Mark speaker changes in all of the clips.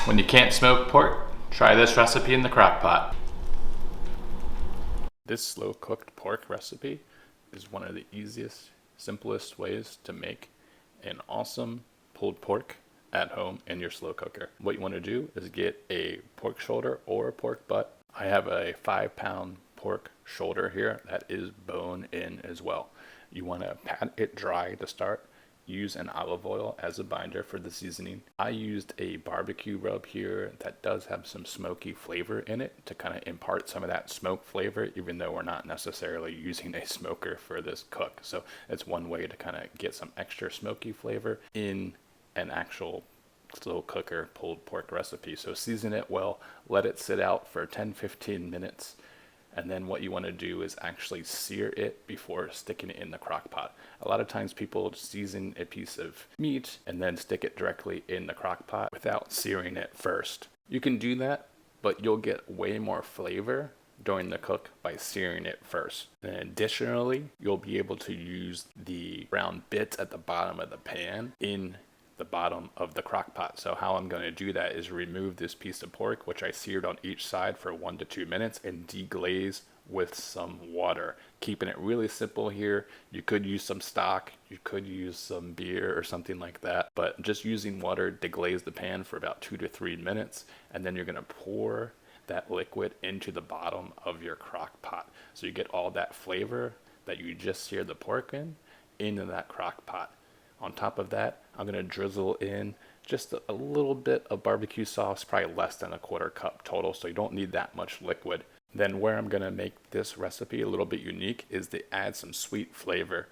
Speaker 1: When you can't smoke pork, try this recipe in the crock pot. This slow cooked pork recipe is one of the easiest, simplest ways to make an awesome pulled pork at home in your slow cooker. What you want to do is get a pork shoulder or a pork butt. I have a 5-pound pork shoulder here that is bone in as well. You want to pat it dry to start. Use an olive oil as a binder for the seasoning. I used a barbecue rub here that does have some smoky flavor in it to kind of impart some of that smoke flavor, even though we're not necessarily using a smoker for this cook. So it's one way to kind of get some extra smoky flavor in an actual slow cooker pulled pork recipe. So season it well, let it sit out for 10-15 minutes. And then what you want to do is actually sear it before sticking it in the crock pot. A lot of times people season a piece of meat and then stick it directly in the crock pot without searing it first. You can do that, but you'll get way more flavor during the cook by searing it first. And additionally, you'll be able to use the brown bits at the bottom of the pan in the bottom of the crock pot. So how I'm going to do that is remove this piece of pork, which I seared on each side for 1 to 2 minutes, and deglaze with some water. Keeping it really simple here. You could use some stock, you could use some beer or something like that, but just using water, deglaze the pan for about 2 to 3 minutes, and then you're going to pour that liquid into the bottom of your crock pot. So you get all that flavor that you just seared the pork in into that crock pot. On top of that, I'm going to drizzle in just a little bit of barbecue sauce, probably less than a 1/4 cup total, so you don't need that much liquid. Then where I'm going to make this recipe a little bit unique is to add some sweet flavor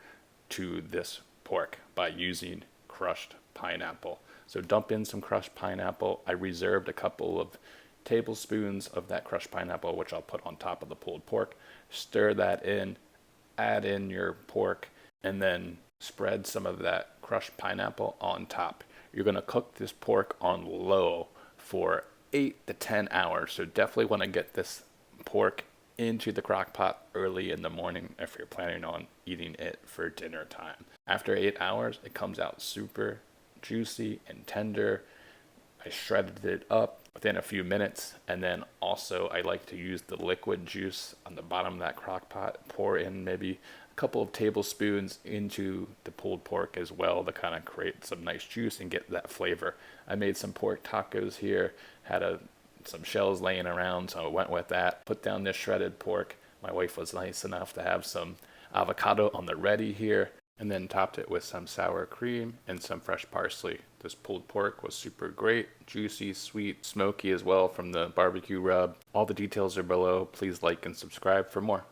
Speaker 1: to this pork by using crushed pineapple. So dump in some crushed pineapple. I reserved a couple of tablespoons of that crushed pineapple, which I'll put on top of the pulled pork. Stir that in, add in your pork, and then spread some of that crushed pineapple on top. You're going to cook this pork on low for 8 to 10 hours. So definitely want to get this pork into the crock pot early in the morning if you're planning on eating it for dinner time. After 8 hours, it comes out super juicy and tender. I shredded it up within a few minutes, and then also I like to use the liquid juice on the bottom of that crock pot, pour in maybe a couple of tablespoons into the pulled pork as well to kind of create some nice juice and get that flavor. I made some pork tacos here, had some shells laying around, so I went with that. Put down this shredded pork. My wife was nice enough to have some avocado on the ready here, and then topped it with some sour cream and some fresh parsley. This pulled pork was super great, juicy, sweet, smoky as well from the barbecue rub. All the details are below. Please like and subscribe for more.